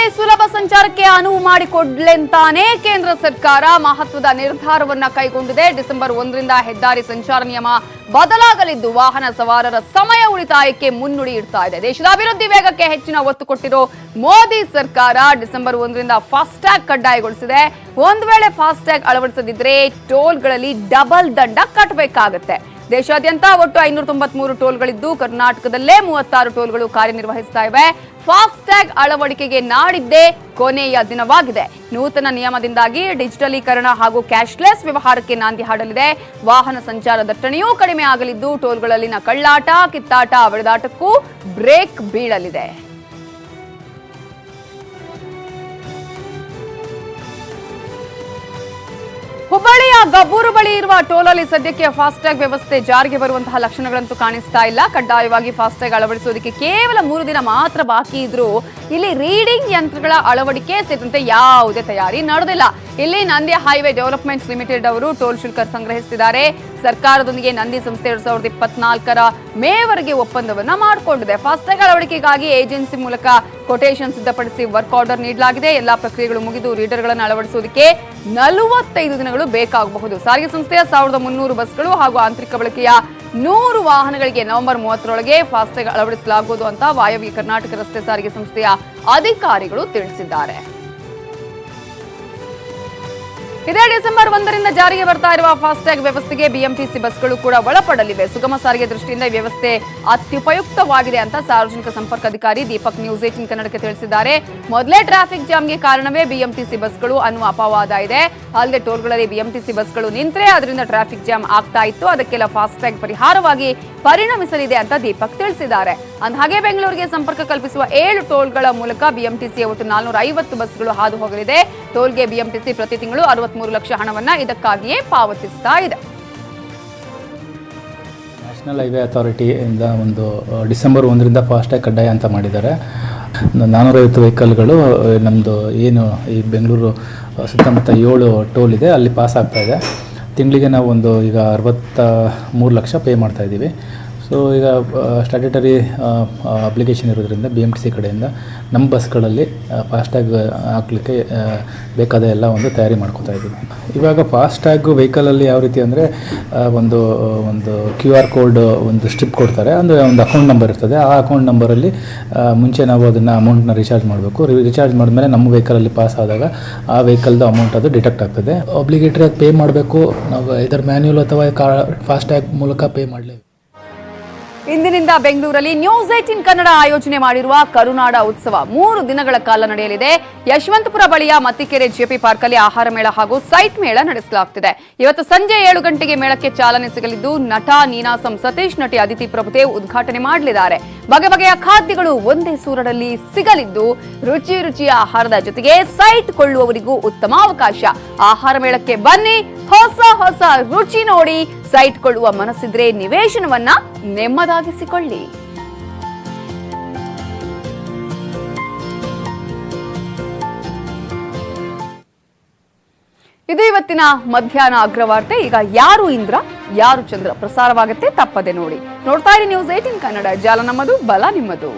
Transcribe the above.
ಬೆಂಗಳೂರಲ್ಲಿ ಸುಲಭ ಸಂಚಾರಕ್ಕೆ ಅನುವು ಮಾಡಿಕೊಡ್ಲೆಂತಾನೆ ಕೇಂದ್ರ ಸರ್ಕಾರ ಮಹತ್ವದ ನಿರ್ಧಾರವನ್ನ ಕೈಗೊಂಡಿದೆ. ಡಿಸೆಂಬರ್ 1ರಿಂದ ಹೆದ್ದಾರಿ ಸಂಚಾರ ನಿಯಮ ಬದಲಾಗಲಿದ್ದು ವಾಹನ ಸವಾರರ ಸಮಯ ಉಳಿತಾಯಕ್ಕೆ ಮುನ್ನುಡಿ ಇಡ್ತಾ ಇದೆ. ದೇಶದ ಅಭಿವೃದ್ಧಿ ವೇಗಕ್ಕೆ ಹೆಚ್ಚಿನ ಒತ್ತು ಕೊಟ್ಟಿರೋ ಮೋದಿ ಸರ್ಕಾರ ಡಿಸೆಂಬರ್ 1ರಿಂದ ಫಾಸ್ಟ್ಯಾಗ್ ಕಡ್ಡಾಯಗೊಳಿಸಿದೆ. ಒಂದು ವೇಳೆ ಫಾಸ್ಟ್ಯಾಗ್ ಅಳವಡಿಸದಿದ್ರೆ ಟೋಲ್ಗಳಲ್ಲಿ ಡಬಲ್ ದಂಡ ಕಟ್ಟಬೇಕಾಗುತ್ತೆ. ದೇಶಾದ್ಯಂತ ಒಟ್ಟು 593 ಟೋಲ್ಗಳಿದ್ದು ಕರ್ನಾಟಕದಲ್ಲೇ 36 ಟೋಲ್ಗಳು ಕಾರ್ಯನಿರ್ವಹಿಸ್ತಾ ಇವೆ. ಫಾಸ್ಟ್ಯಾಗ್ ಅಳವಡಿಕೆಗೆ ನಾಡಿದ್ದೇ ಕೊನೆಯ ದಿನವಾಗಿದೆ. ನೂತನ ನಿಯಮದಿಂದಾಗಿ ಡಿಜಿಟಲೀಕರಣ ಹಾಗೂ ಕ್ಯಾಶ್ಲೆಸ್ ವ್ಯವಹಾರಕ್ಕೆ ನಾಂದಿ ಹಾಡಲಿದೆ. ವಾಹನ ಸಂಚಾರ ದಟ್ಟಣೆಯೂ ಕಡಿಮೆ ಆಗಲಿದ್ದು ಟೋಲ್ಗಳಲ್ಲಿನ ಕಳ್ಳಾಟ, ಕಿತ್ತಾಟ, ಬಡಿದಾಟಕ್ಕೂ ಬ್ರೇಕ್ ಬೀಳಲಿದೆ. ಹುಬ್ಬಳ್ಳಿಯ ಗಬ್ಬೂರು ಬಳಿ ಇರುವ ಟೋಲಲ್ಲಿ ಸದ್ಯಕ್ಕೆ ಫಾಸ್ಟ್ಯಾಗ್ ವ್ಯವಸ್ಥೆ ಜಾರಿಗೆ ಬರುವಂತಹ ಲಕ್ಷಣಗಳಂತೂ ಕಾಣಿಸ್ತಾ ಇಲ್ಲ. ಕಡ್ಡಾಯವಾಗಿ ಫಾಸ್ಟ್ಯಾಗ್ ಅಳವಡಿಸೋದಕ್ಕೆ ಕೇವಲ 3 ದಿನ ಮಾತ್ರ ಬಾಕಿ ಇದ್ರೂ ಇಲ್ಲಿ ರೀಡಿಂಗ್ ಯಂತ್ರಗಳ ಅಳವಡಿಕೆ ಸೇರಿದಂತೆ ಯಾವುದೇ ತಯಾರಿ ನಡೆದಿಲ್ಲ. ಇಲ್ಲಿ ನಂದಿ ಹೈವೇ ಡೆವಲಪ್ಮೆಂಟ್ಸ್ ಲಿಮಿಟೆಡ್ ಅವರು ಟೋಲ್ ಶುಲ್ಕ ಸಂಗ್ರಹಿಸುತ್ತಿದ್ದಾರೆ. ಸರ್ಕಾರದೊಂದಿಗೆ ನಂದಿ ಸಂಸ್ಥೆ 2024ರ ಮೇವರೆಗೆ ಒಪ್ಪಂದವನ್ನ ಮಾಡಿಕೊಂಡಿದೆ. ಫಾಸ್ಟ್ಯಾಗ್ ಅಳವಡಿಕೆಗಾಗಿ ಏಜೆನ್ಸಿ ಮೂಲಕ ಕೊಟೇಶನ್ ಸಿದ್ಧಪಡಿಸಿ ವರ್ಕ್ ಆರ್ಡರ್ ನೀಡಲಾಗಿದೆ. ಎಲ್ಲಾ ಪ್ರಕ್ರಿಯೆಗಳು ಮುಗಿದು ರೀಡರ್ಗಳನ್ನು ಅಳವಡಿಸುವುದಕ್ಕೆ 45 ದಿನಗಳು ಬೇಕಾಗಬಹುದು. ಸಾರಿಗೆ ಸಂಸ್ಥೆಯ 1300 ಬಸ್ಗಳು ಹಾಗೂ ಆಂತರಿಕ ಬಳಕೆಯ 100 ವಾಹನಗಳಿಗೆ ನವೆಂಬರ್ 30ರೊಳಗೆ ಫಾಸ್ಟ್ಯಾಗ್ ಅಳವಡಿಸಲಾಗುವುದು ಅಂತ ವಾಯವ್ಯ ಕರ್ನಾಟಕ ರಸ್ತೆ ಸಾರಿಗೆ ಸಂಸ್ಥೆಯ ಅಧಿಕಾರಿಗಳು ತಿಳಿಸಿದ್ದಾರೆ. ಇದೇ ಡಿಸೆಂಬರ್ 1ರಿಂದ ಜಾರಿಗೆ ಬರ್ತಾ ಇರುವ ಫಾಸ್ಟ್ಯಾಗ್ ವ್ಯವಸ್ಥೆಗೆ ಬಿಎಂಟಿಸಿ ಬಸ್ಗಳು ಕೂಡ ಒಳಪಡಲಿವೆ. ಸುಗಮ ಸಾರಿಗೆ ದೃಷ್ಟಿಯಿಂದ ಈ ವ್ಯವಸ್ಥೆ ಅತ್ಯುಪಯುಕ್ತವಾಗಿದೆ ಅಂತ ಸಾರ್ವಜನಿಕ ಸಂಪರ್ಕ ಅಧಿಕಾರಿ ದೀಪಕ್ ನ್ಯೂಸ್ 18 ಕನ್ನಡಕ್ಕೆ ತಿಳಿಸಿದ್ದಾರೆ. ಮೊದಲೇ ಟ್ರಾಫಿಕ್ ಜಾಮ್ಗೆ ಕಾರಣವೇ ಬಿಎಂಟಿಸಿ ಬಸ್ಗಳು ಅನ್ನುವ ಅಪವಾದ ಇದೆ. ಅಲ್ಲದೆ ಟೋಲ್ಗಳಲ್ಲಿ ಬಿಎಂಟಿಸಿ ಬಸ್ಗಳು ನಿಂತರೆ ಅದರಿಂದ ಟ್ರಾಫಿಕ್ ಜಾಮ್ ಆಗ್ತಾ ಇತ್ತು. ಅದಕ್ಕೆಲ್ಲ ಫಾಸ್ಟ್ಯಾಗ್ ಪರಿಹಾರವಾಗಿ ಪರಿಣಮಿಸಲಿದೆ ಅಂತ ದೀಪಕ್ ತಿಳಿಸಿದ್ದಾರೆ. ಅಂದಹಾಗೆ ಬೆಂಗಳೂರಿಗೆ ಸಂಪರ್ಕ ಕಲ್ಪಿಸುವ 7 ಟೋಲ್ಗಳ ಮೂಲಕ ಬಿಎಂಟಿಸಿಯ ಒಟ್ಟು 450 ಬಸ್ಗಳು ಹಾದು ಹೋಗಲಿದೆ. ಟೋಲ್ಗೆ ಬಿಎಂಟಿಸಿ ಪ್ರತಿ ತಿಂಗಳು 63 ಲಕ್ಷ ಹಣವನ್ನ ಇದಕ್ಕಾಗಿಯೇ ಪಾವತಿಸ್ತಾ ಇದೆ. ನ್ಯಾಷನಲ್ ಹೈವೇ ಅಥಾರಿಟಿಯಿಂದ ಒಂದು ಡಿಸೆಂಬರ್ 1ರಿಂದ ಫಾಸ್ಟ್ಯಾಗ್ ಕಡ್ಡಾಯ ಅಂತ ಮಾಡಿದ್ದಾರೆ. 450 ವೆಹಿಕಲ್ಗಳು ನಮ್ಮದು ಏನು ಈ ಬೆಂಗಳೂರು ಸುತ್ತಮುತ್ತ 7 ಟೋಲ್ ಇದೆ ಅಲ್ಲಿ ಪಾಸ್ ಆಗ್ತಾ ಇದೆ. ತಿಂಗಳಿಗೆ ನಾವು ಈಗ 63 ಲಕ್ಷ ಪೇ ಮಾಡ್ತಾ ಇದ್ದೀವಿ. ಸೊ ಈಗ ಸ್ಟ್ಯಾಟ್ಯುಟರಿ ಅಪ್ಲಿಕೇಶನ್ ಇರೋದ್ರಿಂದ BMTC ಕಡೆಯಿಂದ ನಮ್ಮ ಬಸ್ಗಳಲ್ಲಿ ಫಾಸ್ಟ್ಯಾಗ್ ಹಾಕಲಿಕ್ಕೆ ಬೇಕಾದ ಎಲ್ಲ ಒಂದು ತಯಾರಿ ಮಾಡ್ಕೋತಾ ಇದ್ದೀವಿ. ಇವಾಗ ಫಾಸ್ಟ್ಯಾಗು ವೆಹಿಕಲಲ್ಲಿ ಯಾವ ರೀತಿ ಅಂದರೆ ಒಂದು QR ಕೋಡ್ ಒಂದು ಸ್ಟ್ರಿಪ್ ಕೊಡ್ತಾರೆ. ಅಂದರೆ ಒಂದು ಅಕೌಂಟ್ ನಂಬರ್ ಇರ್ತದೆ. ಆ ಅಕೌಂಟ್ ನಂಬರಲ್ಲಿ ಮುಂಚೆ ನಾವು ಅದನ್ನು ಅಮೌಂಟ್ನ ರಿಚಾರ್ಜ್ ಮಾಡಬೇಕು. ರಿಚಾರ್ಜ್ ಮಾಡಿದ್ಮೇಲೆ ನಮ್ಮ ವೆಹಿಕಲಲ್ಲಿ ಪಾಸ್ ಆದಾಗ ಆ ವೆಹಿಕಲ್ದು ಅಮೌಂಟ್ ಅದು ಡಿಟೆಕ್ಟ್ ಆಗ್ತದೆ. ಒಬ್ಲಿಗೇಟ್ರಿಯಾಗಿ ಪೇ ಮಾಡಬೇಕು. ನಾವು ಇದರ ಮ್ಯಾನ್ಯುಯಲ್ ಅಥವಾ ಫಾಸ್ಟ್ಯಾಗ್ ಮೂಲಕ ಪೇ ಮಾಡಲೇಬೇಕು. ಇಂದಿನಿಂದ ಬೆಂಗಳೂರಲ್ಲಿ ನ್ಯೂಸ್ 18 ಕನ್ನಡ ಆಯೋಜನೆ ಮಾಡಿರುವ ಕರುನಾಡ ಉತ್ಸವ 3 ದಿನಗಳ ಕಾಲ ನಡೆಯಲಿದೆ. ಯಶವಂತಪುರ ಬಳಿಯ ಮತ್ತಿಕೆರೆ ಜೆಪಿ ಪಾರ್ಕ್ ಅಲ್ಲಿ ಆಹಾರ ಮೇಳ ಹಾಗೂ ಸೈಟ್ ಮೇಳ ನಡೆಸಲಾಗುತ್ತಿದೆ. ಇವತ್ತು ಸಂಜೆ 7 ಗಂಟೆಗೆ ಮೇಳಕ್ಕೆ ಚಾಲನೆ ಸಿಗಲಿದ್ದು ನಟ ನೀನಾಸಂ ಸತೀಶ್, ನಟಿ ಅದಿತಿ ಪ್ರಭುದೇವ್ ಉದ್ಘಾಟನೆ ಮಾಡಲಿದ್ದಾರೆ. ಬಗೆ ಬಗೆಯ ಖಾದ್ಯಗಳು ಒಂದೇ ಸೂರಡಲ್ಲಿ ಸಿಗಲಿದ್ದು ರುಚಿ ರುಚಿಯ ಆಹಾರದ ಜೊತೆಗೆ ಸೈಟ್ ಕೊಳ್ಳುವವರಿಗೂ ಉತ್ತಮ ಅವಕಾಶ. ಆಹಾರ ಮೇಳಕ್ಕೆ ಬನ್ನಿ, ಹೊಸ ರುಚಿ ನೋಡಿ, ಸೈಟ್ ಕೊಳ್ಳುವ ಮನಸ್ಸಿದ್ರೆ ನಿವೇಶನವನ್ನ ನೆಮ್ಮದಾಗಿಸಿಕೊಳ್ಳಿ. ಇದು ಇವತ್ತಿನ ಮಧ್ಯಾಹ್ನ ಅಗ್ರವಾರ್ತೆ. ಈಗ ಯಾರು ಇಂದ್ರ ಯಾರು ಚಂದ್ರ ಪ್ರಸಾರವಾಗುತ್ತೆ, ತಪ್ಪದೆ ನೋಡಿ. ನೋಡ್ತಾ ಇರಿ ನ್ಯೂಸ್ 18 ಕನ್ನಡ. ಜಾಲ ನಮ್ಮದು, ಬಲ ನಿಮ್ಮದು.